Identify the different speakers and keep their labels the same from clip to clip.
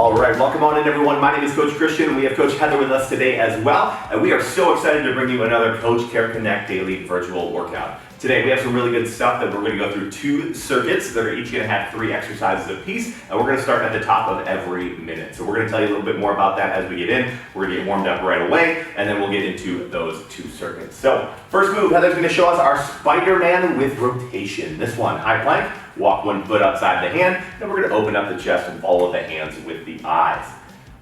Speaker 1: All right, welcome on in everyone. My name is Coach Christian and we have Coach Heather with us today as well. And we are so excited to bring you another Coach Care Connect daily virtual workout. Today we have some really good stuff that we're going to go through 2 circuits that are each going to have 3 exercises apiece. And we're going to start at the top of every minute. So we're going to tell you a little bit more about that as we get in. We're going to get warmed up right away and then we'll get into those 2 circuits. So first move, Heather's going to show us our Spider-Man with rotation. This one, high plank. Walk 1 foot outside the hand, and we're going to open up the chest and follow the hands with the eyes.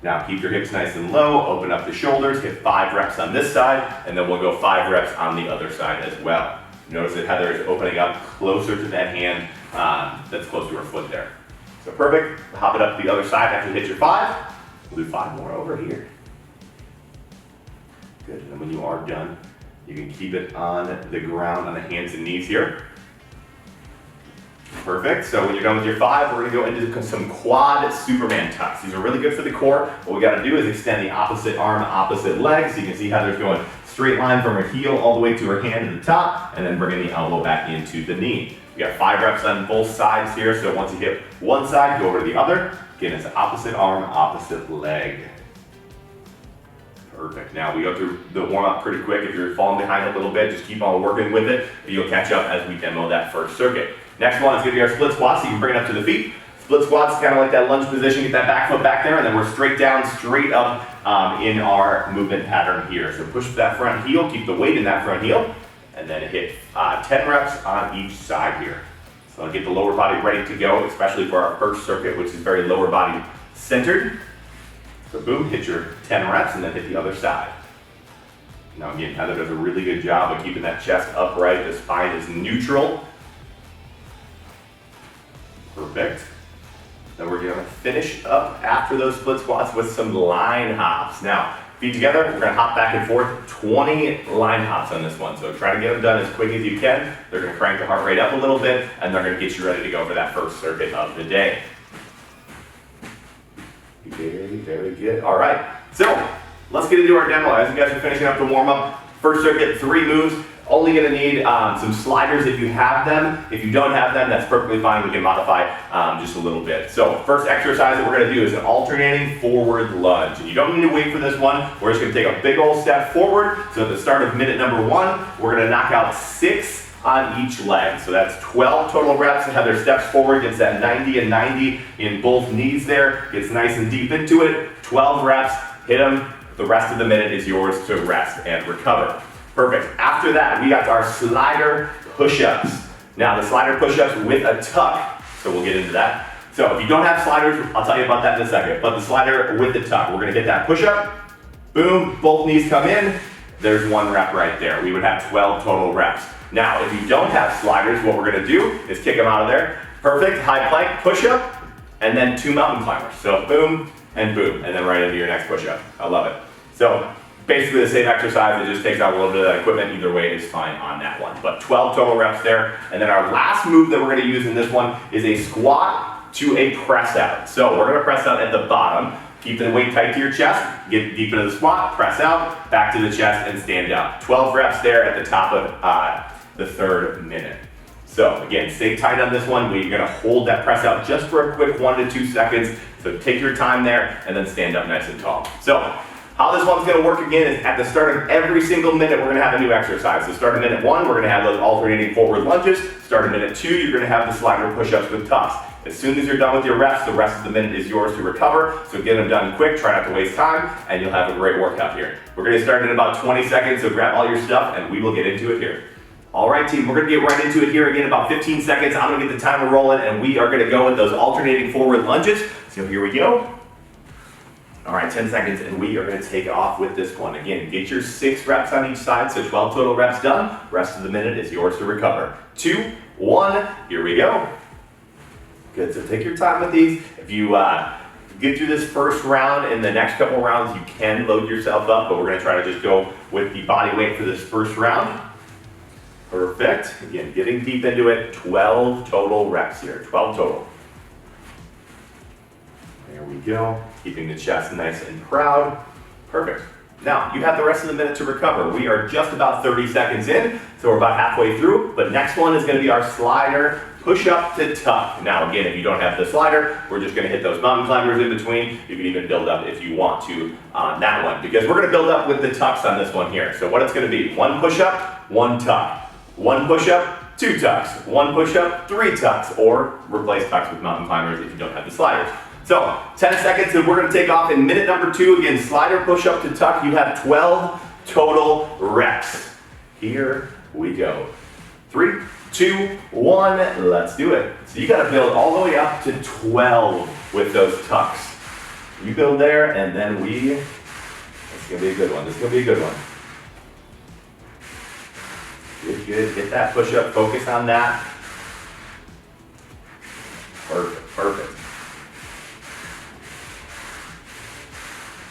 Speaker 1: Now keep your hips nice and low, open up the shoulders, hit 5 reps on this side, and then we'll go 5 reps on the other side as well. Notice that Heather is opening up closer to that hand that's close to her foot there. So perfect, hop it up to the other side after you hit your 5. We'll do 5 more over here. Good, and then when you are done, you can keep it on the ground on the hands and knees here. Perfect, so when you're done with your 5, we're going to go into some quad Superman tucks. These are really good for the core. What we got to do is extend the opposite arm, opposite leg. So you can see Heather's going straight line from her heel all the way to her hand to the top, and then bringing the elbow back into the knee. We got 5 reps on both sides here, so once you hit one side, go over to the other. Again, it's opposite arm, opposite leg. Perfect. Now we go through the warm-up pretty quick. If you're falling behind a little bit, just keep on working with it. You'll catch up as we demo that first circuit. Next one is going to be our split squat, so you can bring it up to the feet. Split squats, kind of like that lunge position, get that back foot back there, and then we're straight down, straight up in our movement pattern here. So push that front heel, keep the weight in that front heel, and then hit 10 reps on each side here. So I'll get the lower body ready to go, especially for our first circuit, which is very lower body centered. So boom, hit your 10 reps and then hit the other side. Now again, Heather does a really good job of keeping that chest upright, the spine is neutral. Perfect. Then we're going to finish up after those split squats with some line hops. Now, feet together, we're going to hop back and forth, 20 line hops on this one. So try to get them done as quick as you can. They're going to crank the heart rate up a little bit, and they're going to get you ready to go for that first circuit of the day. Very, very good. All right, so let's get into our demo. As you guys are finishing up the warm-up, first circuit, 3 moves. Only going to need some sliders if you have them. If you don't have them, that's perfectly fine. We can modify just a little bit. So first exercise that we're going to do is an alternating forward lunge. And you don't need to wait for this one. We're just going to take a big old step forward. So at the start of minute number 1, we're going to knock out 6 on each leg. So that's 12 total reps. Heather steps forward, gets that 90 and 90 in both knees there, gets nice and deep into it. 12 reps, hit them. The rest of the minute is yours to rest and recover. Perfect. After that, we got our slider push-ups. Now the slider push-ups with a tuck, so we'll get into that. So if you don't have sliders, I'll tell you about that in a second, but the slider with the tuck, we're gonna hit that push-up, boom, both knees come in, there's 1 rep right there. We would have 12 total reps. Now, if you don't have sliders, what we're gonna do is kick them out of there. Perfect, high plank, push-up, and then 2 mountain climbers. So boom, and then right into your next push-up. I love it. So basically the same exercise, it just takes out a little bit of that equipment. Either way is fine on that one. But 12 total reps there. And then our last move that we're gonna use in this one is a squat to a press out. So we're gonna press out at the bottom, keep the weight tight to your chest, get deep into the squat, press out, back to the chest and stand up. 12 reps there at the top of the 3rd minute. So again, stay tight on this one. We're gonna hold that press out just for a quick 1 to 2 seconds. So take your time there and then stand up nice and tall. So how this one's gonna work again is at the start of every single minute, we're gonna have a new exercise. So start of minute 1, we're gonna have those alternating forward lunges. Start of minute 2, you're gonna have the slider push-ups with tucks. As soon as you're done with your reps, the rest of the minute is yours to recover. So get them done quick, try not to waste time, and you'll have a great workout here. We're gonna start in about 20 seconds, so grab all your stuff and we will get into it here. All right, team, we're gonna get right into it here again, about 15 seconds. I'm gonna get the timer rolling and we are gonna go with those alternating forward lunges. So here we go. All right, 10 seconds, and we are gonna take off with this one. Again, get your 6 reps on each side, so 12 total reps done. Rest of the minute is yours to recover. 2, 1, here we go. Good, so take your time with these. If you get through this first round, in the next couple rounds, you can load yourself up, but we're gonna try to just go with the body weight for this first round. Perfect, again, getting deep into it, 12 total reps here, 12 total. There we go, keeping the chest nice and proud. Perfect. Now, you have the rest of the minute to recover. We are just about 30 seconds in, So we're about halfway through, but next one is gonna be our slider push-up to tuck. Now again, if you don't have the slider, we're just gonna hit those mountain climbers in between. You can even build up if you want to on that one, because we're gonna build up with the tucks on this one here. So what it's gonna be, one push-up, one tuck. One push-up, two tucks. One push-up, three tucks, or replace tucks with mountain climbers if you don't have the sliders. So 10 seconds and we're gonna take off in minute number 2. Again, slider push-up to tuck. You have 12 total reps. Here we go. 3, 2, 1, let's do it. So you gotta build all the way up to 12 with those tucks. You build there, and then this is gonna be a good one. This is gonna be a good one. Good, good, get that push up, focus on that. Perfect, perfect.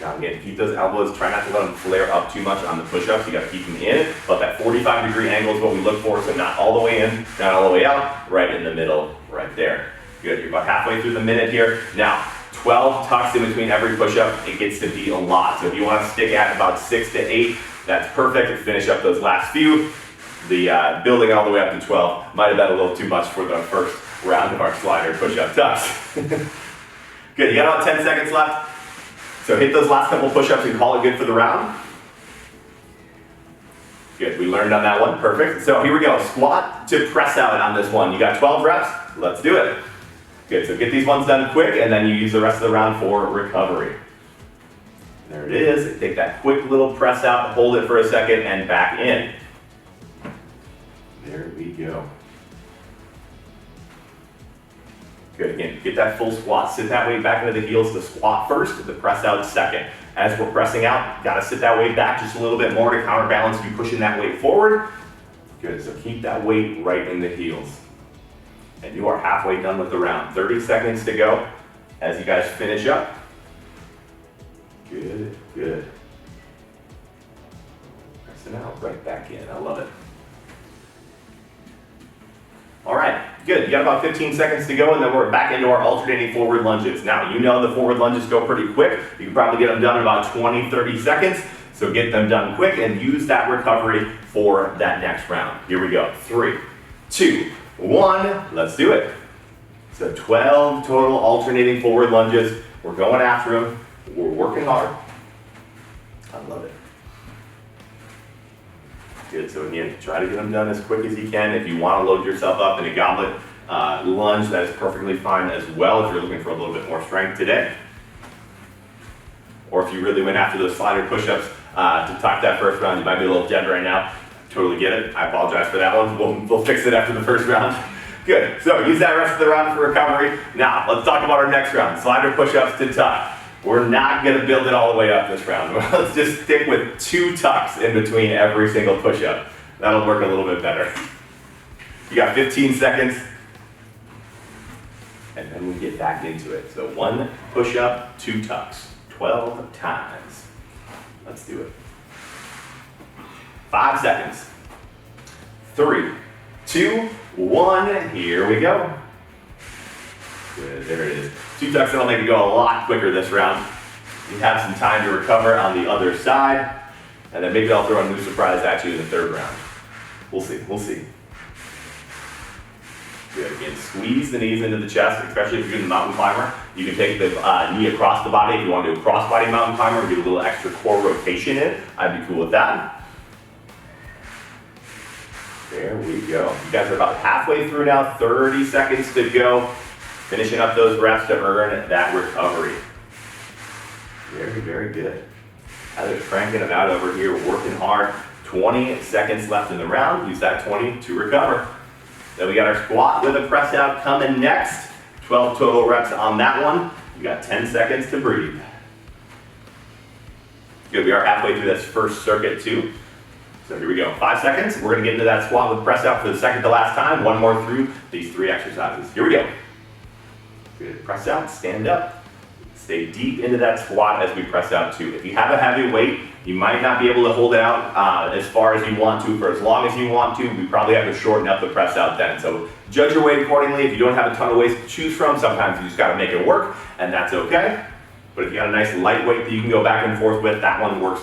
Speaker 1: Now again, keep those elbows, try not to let them flare up too much on the push-ups. You gotta keep them in, but that 45-degree angle is what we look for, so not all the way in, not all the way out, right in the middle, right there. Good, you're about halfway through the minute here. Now, 12 tucks in between every push-up, it gets to be a lot. So if you wanna stick at about 6 to 8, that's perfect to finish up those last few. The building all the way up to 12 might have been a little too much for the first round of our slider push-up tucks. Good, you got about 10 seconds left. So hit those last couple push-ups and call it good for the round. Good, we learned on that one, perfect. So here we go, squat to press out on this one. You got 12 reps, let's do it. Good, so get these ones done quick and then you use the rest of the round for recovery. There it is, take that quick little press out, hold it for a second and back in. There we go. Good, again, get that full squat, sit that way back into the heels, the squat first, the press out second. As we're pressing out, gotta sit that weight back just a little bit more to counterbalance you pushing that weight forward. Good, so keep that weight right in the heels. And you are halfway done with the round. 30 seconds to go as you guys finish up. Good, good. Pressing out, right back in, I love it. All right, good. You got about 15 seconds to go, and then we're back into our alternating forward lunges. Now, you know the forward lunges go pretty quick. You can probably get them done in about 20, 30 seconds. So get them done quick and use that recovery for that next round. Here we go. 3, 2, 1. Let's do it. So 12 total alternating forward lunges. We're going after them. We're working hard. I love it. Good, so again, try to get them done as quick as you can. If you want to load yourself up in a goblet lunge, that is perfectly fine as well if you're looking for a little bit more strength today. Or if you really went after those slider push-ups to tuck that first round, you might be a little dead right now. Totally get it. I apologize for that one. We'll fix it after the first round. Good, so use that rest of the round for recovery. Now, let's talk about our next round, slider push-ups to tuck. We're not gonna build it all the way up this round. Let's just stick with 2 tucks in between every single push-up. That'll work a little bit better. You got 15 seconds, and then we get back into it. So 1 push-up, 2 tucks, 12 times. Let's do it. 5 seconds. 3, 2, 1, here we go. Good, there it is. 2 tucks, that'll make it go a lot quicker this round. You have some time to recover on the other side, and then maybe I'll throw a new surprise at you in the 3rd round. We'll see, we'll see. Good, again, squeeze the knees into the chest, especially if you're doing the mountain climber. You can take the knee across the body if you want to do a cross-body mountain climber and get a little extra core rotation in. I'd be cool with that. There we go. You guys are about halfway through now, 30 seconds to go. Finishing up those reps to earn that recovery. Very, very good. Heather's cranking them out over here, working hard. 20 seconds left in the round. Use that 20 to recover. Then we got our squat with a press out coming next. 12 total reps on that one. You got 10 seconds to breathe. Good, we are halfway through this first circuit too. So here we go, 5 seconds. We're gonna get into that squat with press out for the second to last time. One more through these 3 exercises. Here we go. Good, press out, stand up. Stay deep into that squat as we press out too. If you have a heavy weight, you might not be able to hold it out as far as you want to for as long as you want to. We probably have to shorten up the press out then. So judge your weight accordingly. If you don't have a ton of weights to choose from, sometimes you just gotta make it work, and that's okay. But if you got a nice light weight that you can go back and forth with, that one works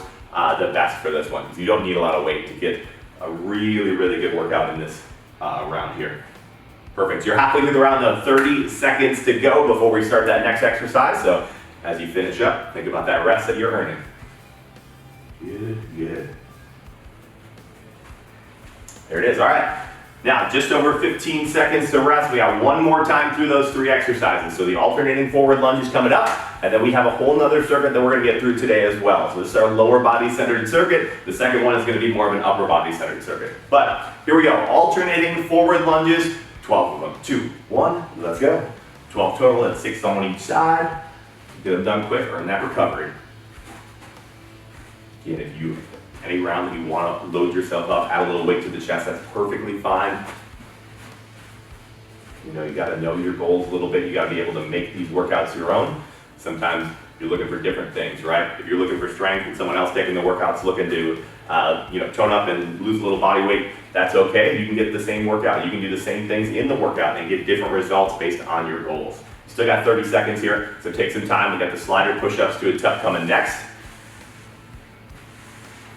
Speaker 1: the best for this one. You don't need a lot of weight to get a really, really good workout in this round here. Perfect. You're halfway through the round now, 30 seconds to go before we start that next exercise. So as you finish up, think about that rest that you're earning. Good, good. There it is. All right. Now, just over 15 seconds to rest. We got one more time through those 3 exercises. So the alternating forward lunge is coming up, and then we have a whole nother circuit that we're going to get through today as well. So this is our lower body centered circuit. The second one is going to be more of an upper body centered circuit. But here we go. Alternating forward lunges, 12 of them. 2, 1, let's go. 12 total, that's 6 on each side. Get them done quick, earn that recovery. Again, if you any round that you want to load yourself up, add a little weight to the chest, that's perfectly fine. You know, you got to know your goals a little bit. You got to be able to make these workouts your own. Sometimes you're looking for different things, right? If you're looking for strength and someone else taking the workouts looking to, tone up and lose a little body weight, that's okay. You can get the same workout. You can do the same things in the workout and get different results based on your goals. Still got 30 seconds here, so take some time. We got the slider push-ups to a tuck coming next.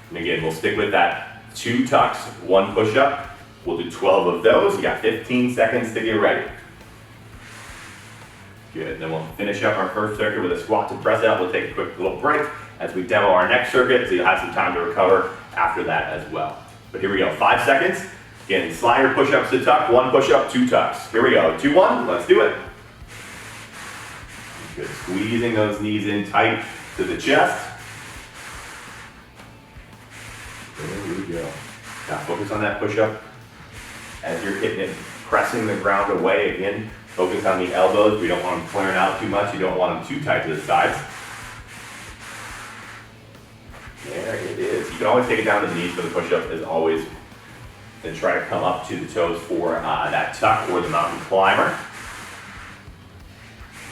Speaker 1: And again, we'll stick with that 2 tucks, 1 push-up. We'll do 12 of those. You got 15 seconds to get ready. Good, then we'll finish up our first circuit with a squat to press out. We'll take a quick little break as we demo our next circuit, so you'll have some time to recover after that as well. But here we go, 5 seconds. Again, slider push-ups to tuck, 1 push-up, 2 tucks. Here we go, 2, 1, let's do it. Good, squeezing those knees in tight to the chest. There we go. Now focus on that push-up. As you're hitting it, pressing the ground away again. Focus on the elbows. We don't want them flaring out too much. You don't want them too tight to the sides. There it is. You can always take it down to the knees for the push-up as always. Then try to come up to the toes for that tuck or the mountain climber.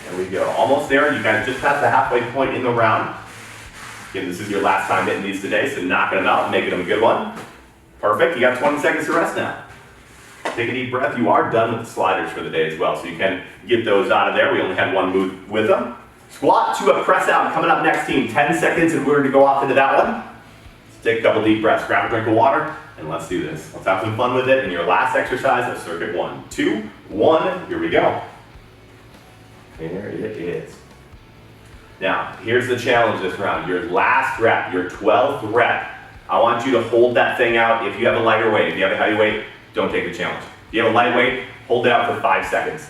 Speaker 1: There we go. Almost there. You guys just passed the halfway point in the round. Again, this is your last time hitting these today, so knocking them out and making them a good one. Perfect. You got 20 seconds to rest now. Take a deep breath. You are done with the sliders for the day as well, so you can get those out of there. We only had 1 move with them. Squat to a press out. Coming up next, team. 10 seconds, and we're going to go off into that one. Let's take a couple deep breaths. Grab a drink of water, and let's do this. Let's have some fun with it in your last exercise of circuit 1, 2, 1. Here we go. There it is. Now, here's the challenge this round. Your last rep, your 12th rep. I want you to hold that thing out. If you have a lighter weight, if you have a heavy weight, don't take the challenge. If you have a light weight, hold it out for 5 seconds.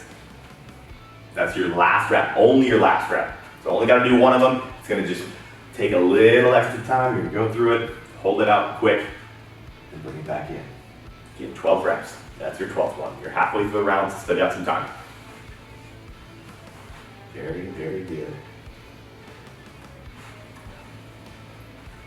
Speaker 1: That's your last rep, only your last rep. So only got to do 1 of them. It's going to just take a little extra time. You're going to go through it, hold it out quick, and bring it back in. Get 12 reps. That's your 12th one. You're halfway through the round, so still got some time. Very, very good.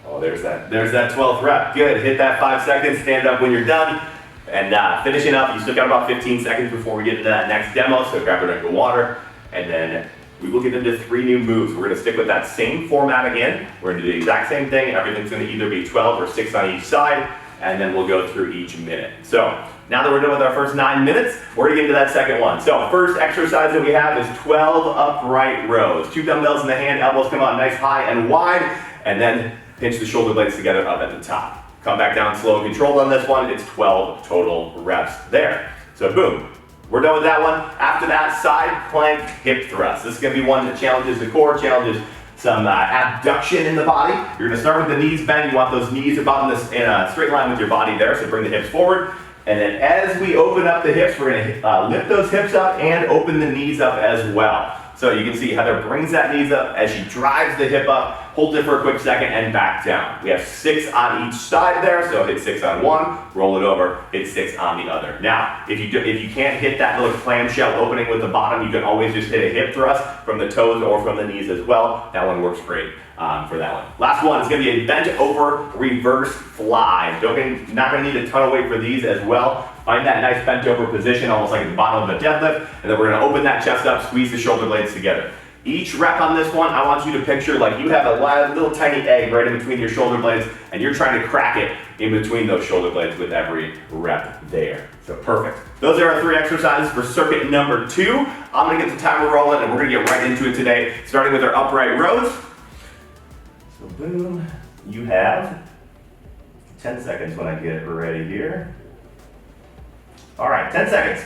Speaker 1: Oh, there's that 12th rep. Good, hit that 5 seconds, stand up when you're done. And finishing up, you still got about 15 seconds before we get into that next demo, so grab a drink of water. And then we will get into 3 new moves. We're gonna stick with that same format again. We're gonna do the exact same thing. Everything's gonna either be 12 or 6 on each side, and then we'll go through each minute. So now that we're done with our first 9 minutes, we're gonna get into that second one. So first exercise that we have is 12 upright rows. 2 dumbbells in the hand, elbows come out nice high and wide, and then pinch the shoulder blades together up at the top. Come back down slow and controlled on this one. It's 12 total reps there. So boom, we're done with that one. After that, side plank hip thrust. This is gonna be one that challenges the core, challenges some abduction in the body. You're gonna start with the knees bent. You want those knees about in a straight line with your body there, so bring the hips forward. And then as we open up the hips, we're gonna lift those hips up and open the knees up as well. So you can see Heather brings that knees up as she drives the hip up, holds it for a quick second, and back down. We have 6 on each side there, so hit 6 on one, roll it over, hit 6 on the other. Now, if you can't hit that little clamshell opening with the bottom, you can always just hit a hip thrust from the toes or from the knees as well. That one works great for that one. Last one is going to be a bent over reverse fly. Not going to need a ton of weight for these as well. Find that nice bent over position, almost like at the bottom of a deadlift, and then we're going to open that chest up, squeeze the shoulder blades together. Each rep on this one, I want you to picture like you have a little tiny egg right in between your shoulder blades, and you're trying to crack it in between those shoulder blades with every rep there. So perfect. Those are our 3 exercises for circuit number 2. I'm going to get the timer rolling, and we're going to get right into it today, starting with our upright rows. So boom, you have 10 seconds when I get ready here. All right, 10 seconds.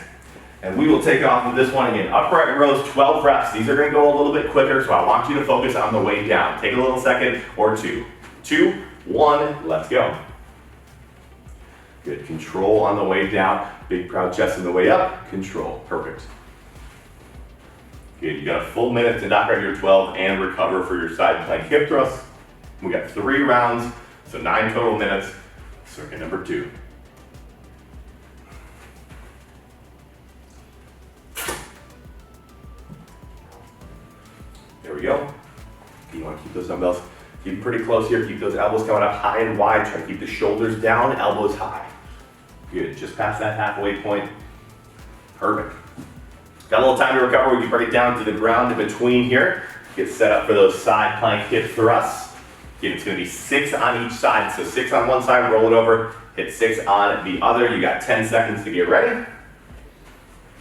Speaker 1: And we will take off with this one again. Upright rows, 12 reps. These are gonna go a little bit quicker, so I want you to focus on the way down. Take a little second or two. 2, 1, let's go. Good, control on the way down. Big proud chest on the way up, control, perfect. Good, you got a full minute to knock out your 12 and recover for your side plank hip thrust. We got 3 rounds, so 9 total minutes. Circuit number 2. There we go. You want to keep those dumbbells, keep them pretty close here. Keep those elbows coming up high and wide. Try to keep the shoulders down, elbows high. Good, just past that halfway point. Perfect. Got a little time to recover. We can bring it down to the ground in between here. Get set up for those side plank hip thrusts. Again, it's going to be 6 on each side. So 6 on one side, roll it over, hit 6 on the other. You got 10 seconds to get ready.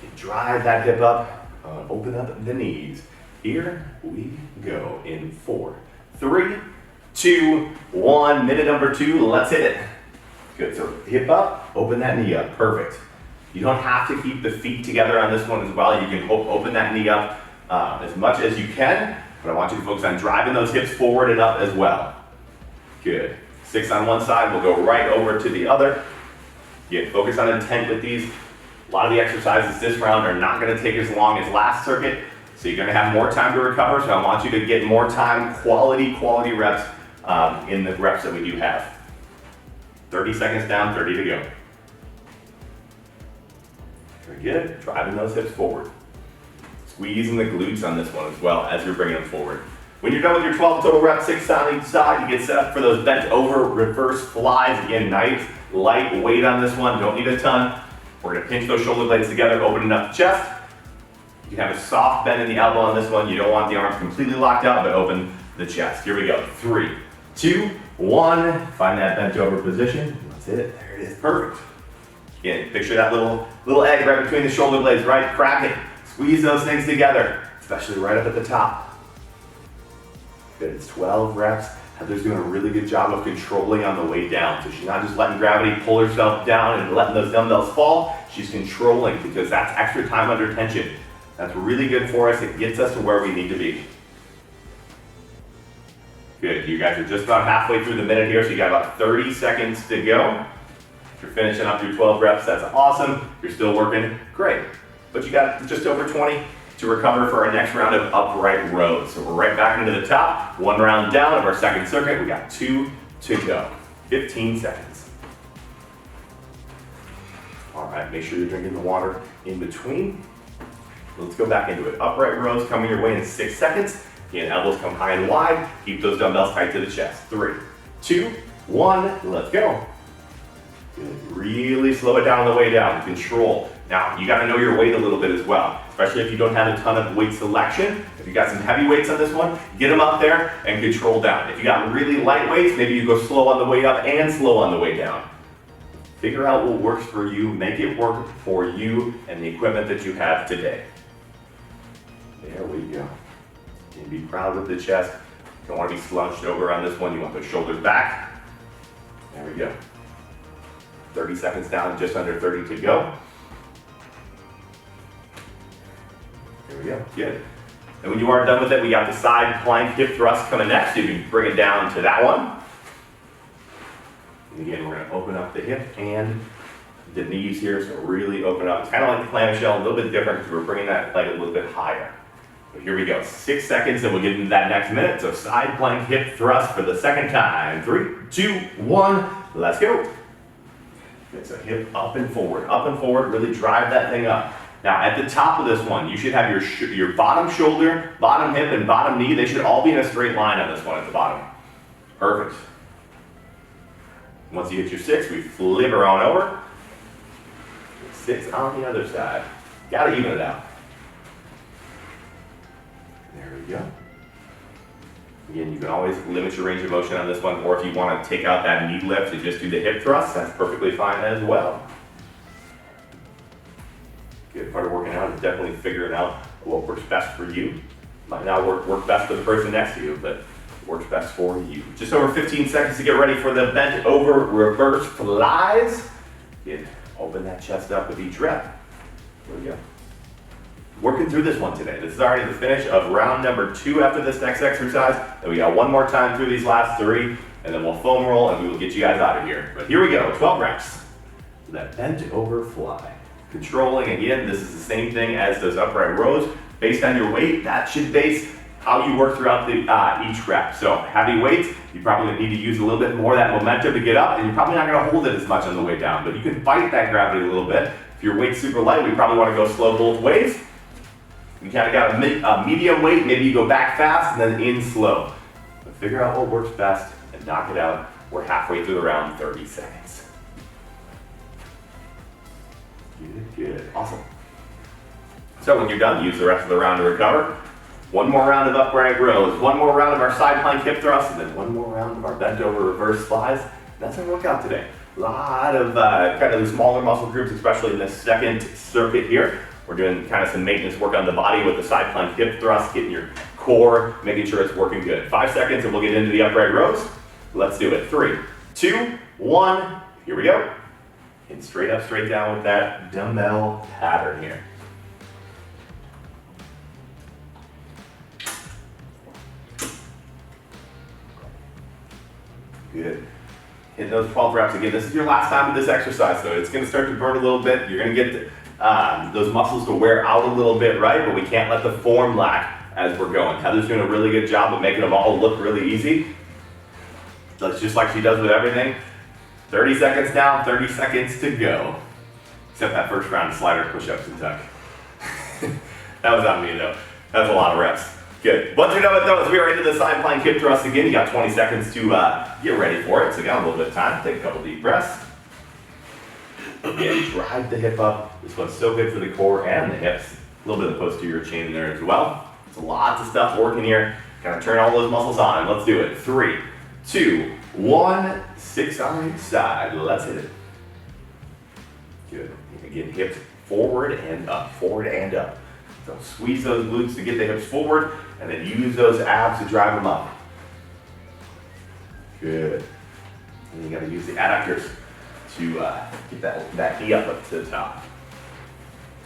Speaker 1: You drive that hip up, open up the knees. Here we go in 4, 3, 2, 1. Minute number 2, let's hit it. Good, so hip up, open that knee up, perfect. You don't have to keep the feet together on this one as well. You can open that knee up as much as you can, but I want you to focus on driving those hips forward and up as well. Good, 6 on one side, we'll go right over to the other. Again, focus on intent with these. A lot of the exercises this round are not gonna take as long as last circuit, so you're gonna have more time to recover, so I want you to get more time, quality reps in the reps that we do have. 30 seconds down, 30 to go. Very good, driving those hips forward. Squeezing the glutes on this one as well as you're bringing them forward. When you're done with your 12 total reps, 6 on each side, you get set up for those bent over reverse flies. Again, nice light weight on this one, don't need a ton. We're gonna pinch those shoulder blades together, opening up the chest. You can have a soft bend in the elbow on this one. You don't want the arms completely locked out, but open the chest. Here we go, 3, 2, 1. Find that bent over position. That's it, there it is, perfect. Again, picture that little egg right between the shoulder blades, right? Crack it, squeeze those things together, especially right up at the top. Good, it's 12 reps. Heather's doing a really good job of controlling on the way down. So she's not just letting gravity pull herself down and letting those dumbbells fall. She's controlling because that's extra time under tension. That's really good for us. It gets us to where we need to be. Good, you guys are just about halfway through the minute here, so you got about 30 seconds to go. If you're finishing up your 12 reps, that's awesome. You're still working, great. But you got just over 20 to recover for our next round of upright rows. So we're right back into the top, 1 round down of our second circuit. We got 2 to go, 15 seconds. All right, make sure you're drinking the water in between. Let's go back into it. Upright rows coming your way in 6 seconds. Again, elbows come high and wide. Keep those dumbbells tight to the chest. 3, 2, 1, let's go. Good. Really slow it down on the way down. Control. Now, you gotta know your weight a little bit as well, especially if you don't have a ton of weight selection. If you got some heavy weights on this one, get them up there and control down. If you got really light weights, maybe you go slow on the way up and slow on the way down. Figure out what works for you, make it work for you and the equipment that you have today. There we go. And be proud with the chest. You don't want to be slouched over on this one. You want those shoulders back. There we go. 30 seconds down, just under 30 to go. There we go, good. And when you are done with it, we got the side plank hip thrust coming next. You can bring it down to that one. And again, we're gonna open up the hip and the knees here, so really open up. It's kind of like the clamshell, a little bit different because we're bringing that leg a little bit higher. But here we go, 6 seconds and we'll get into that next minute. So side plank hip thrust for the second time. 3, 2, 1, let's go. It's a hip up and forward, really drive that thing up. Now at the top of this one, you should have your bottom shoulder, bottom hip, and bottom knee. They should all be in a straight line on this one at the bottom. Perfect. Once you hit your 6, we flip her on over. 6 on the other side. Gotta even it out. There we go. Again, you can always limit your range of motion on this one, or if you want to take out that knee lift and just do the hip thrust, that's perfectly fine as well. Good part of working out is definitely figuring out what works best for you. Might not work best for the person next to you, but works best for you. Just over 15 seconds to get ready for the bent over reverse flies. Again, open that chest up with each rep. Here we go. Working through this one today. This is already the finish of round number 2 after this next exercise. Then we got one more time through these last 3, and then we'll foam roll and we will get you guys out of here. But here we go, 12 reps. That bent over fly. Controlling, again, this is the same thing as those upright rows. Based on your weight, that should base how you work throughout the, each rep. So heavy weights, you probably need to use a little bit more of that momentum to get up, and you're probably not gonna hold it as much on the way down, but you can fight that gravity a little bit. If your weight's super light, we probably wanna go slow both ways. You kind of got a medium weight, maybe you go back fast and then in slow. But figure out what works best and knock it out. We're halfway through the round, 30 seconds. Good, awesome. So when you're done, use the rest of the round to recover. One more round of upright rows, one more round of our side plank hip thrusts, and then one more round of our bent over reverse flies. That's our workout today. A lot of kind of the smaller muscle groups, especially in the second circuit here. We're doing kind of some maintenance work on the body with the side plank hip thrust, getting your core, making sure it's working good. 5 seconds and we'll get into the upright rows. Let's do it. 3, 2, 1, here we go. And straight up, straight down with that dumbbell pattern here. Good. Hit those 12 reps again. This is your last time with this exercise, so it's going to start to burn a little bit. You're going to get those muscles to wear out a little bit, right? But we can't let the form lack as we're going. Heather's doing a really good job of making them all look really easy. That's just like she does with everything. 30 seconds down, 30 seconds to go. Except that first round of slider push-ups and tuck. That was on me though. That's a lot of reps. Good. Once you're done with those, we are into the side plank hip thrust again. You got 20 seconds to get ready for it. So you got a little bit of time. Take a couple deep breaths. Again, drive the hip up. This one's so good for the core and the hips. A little bit of the posterior chain there as well. There's lots of stuff working here. Kind of turn all those muscles on. Let's do it. 3, 2, 1. 6 on each side. Let's hit it. Good. Again, hips forward and up. Forward and up. So squeeze those glutes to get the hips forward, and then use those abs to drive them up. Good. And you got to use the adductors to get that knee up to the top.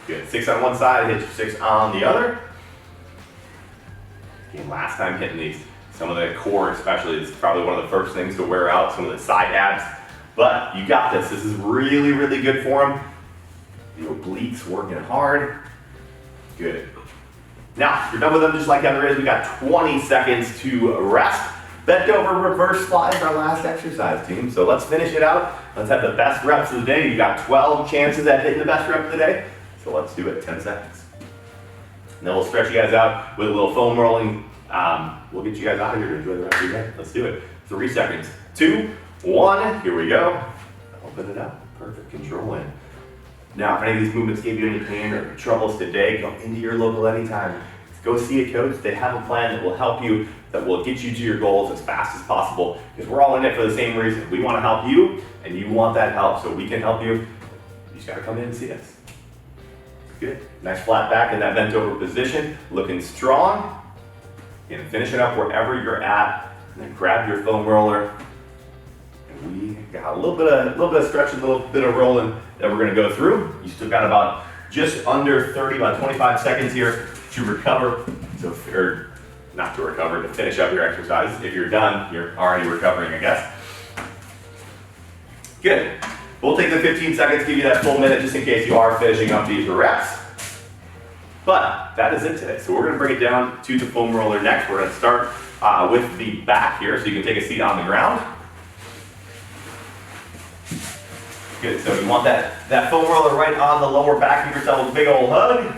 Speaker 1: Good. 6 on one side, hit 6 on the other. Again, last time hitting these, some of the core especially is probably one of the first things to wear out, some of the side abs. But you got this. This is really, really good for them. Your obliques working hard. Good. Now, if you're done with them just like Heather is, we got 20 seconds to rest. Bent over reverse flies, our last exercise, team. So let's finish it out. Let's have the best reps of the day. You got 12 chances at hitting the best rep of the day. So let's do it, 10 seconds. And then we'll stretch you guys out with a little foam rolling. We'll get you guys out of here to enjoy the rest of your day. Let's do it. 3 seconds. 2, 1, here we go. Open it up. Perfect, control in. Now, if any of these movements gave you any pain or troubles today, go into your local anytime. Go see a coach. They have a plan that will help you, that will get you to your goals as fast as possible. Because we're all in it for the same reason. We want to help you, and you want that help, so we can help you. You just got to come in and see us. Good. Nice flat back in that bent over position, looking strong. And finish it up wherever you're at, and then grab your foam roller. And we got a little bit of stretching, a little bit of rolling that we're going to go through. You still got about just under 30, about 25 seconds here to recover, or not to recover, to finish up your exercise. If you're done, you're already recovering, I guess. Good. We'll take the 15 seconds, give you that full minute just in case you are finishing up these reps. But that is it today. So we're going to bring it down to the foam roller next. We're going to start with the back here, so you can take a seat on the ground. Good, so you want that foam roller right on the lower back. Give yourself a big old hug,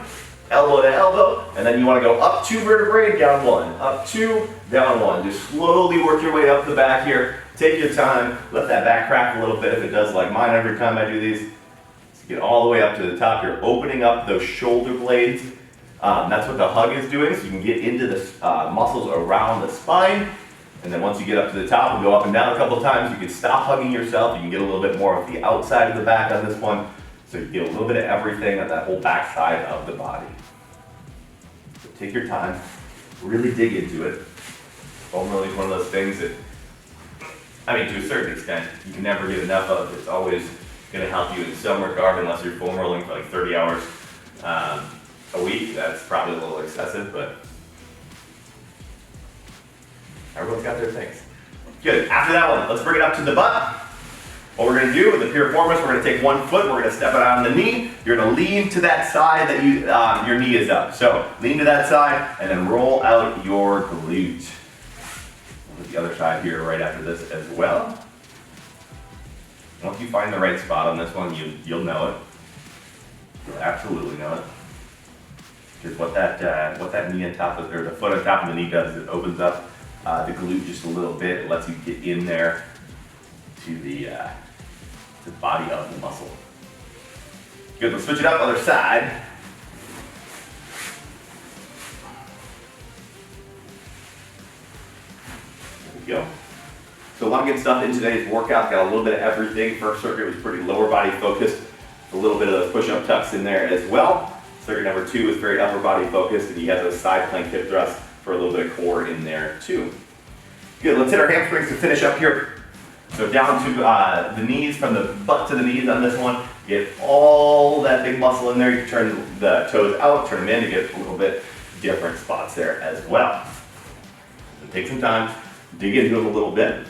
Speaker 1: elbow to elbow, and then you want to go up 2 vertebrae, down 1. Up 2, down 1. Just slowly work your way up the back here. Take your time. Let that back crack a little bit if it does like mine every time I do these. So get all the way up to the top. You're opening up those shoulder blades. That's what the hug is doing, so you can get into the muscles around the spine. And then once you get up to the top and go up and down a couple of times, you can stop hugging yourself. You can get a little bit more of the outside of the back on this one. So you get a little bit of everything on that whole back side of the body. So take your time, really dig into it. foam rolling is one of those things that, I mean, to a certain extent, you can never get enough of. It's always going to help you in some regard, unless you're foam rolling for like 30 hours a week. That's probably a little excessive, but everyone's got their things. Good. After that one, let's bring it up to the butt. What we're going to do with the piriformis, we're going to take one foot, we're going to step it out on the knee. You're going to lean to that side that your knee is up. So lean to that side and then roll out your glute. We'll do the other side here right after this as well. Once you find the right spot on this one, you'll know it. You'll absolutely know it. Because what that knee on top of, or the foot on top of the knee does is it opens up the glute just a little bit. It lets you get in there to the body of the muscle. Good, let's switch it up, other side. There we go. So a lot of good stuff in today's workout. Got a little bit of everything. First circuit was pretty lower body focused. A little bit of those push-up tucks in there as well. Circuit number 2 is very upper body focused, and he has a side plank hip thrust for a little bit of core in there too. Good, let's hit our hamstrings to finish up here. So down to the knees, from the butt to the knees on this one. Get all that big muscle in there. You turn the toes out, turn them in to get a little bit different spots there as well. So take some time, dig into them a little bit.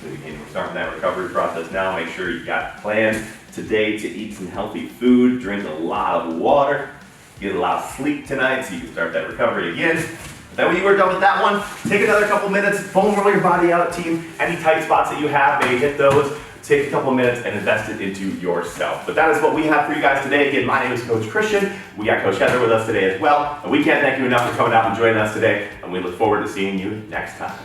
Speaker 1: So again, we're starting that recovery process now. Make sure you've got plans today to eat some healthy food, drink a lot of water, get a lot of sleep tonight so you can start that recovery again. Then when you are done with that one, take another couple minutes, foam roll your body out, team. Any tight spots that you have, maybe hit those. Take a couple minutes and invest it into yourself. But that is what we have for you guys today. Again, my name is Coach Christian. We got Coach Heather with us today as well. And we can't thank you enough for coming out and joining us today. And we look forward to seeing you next time.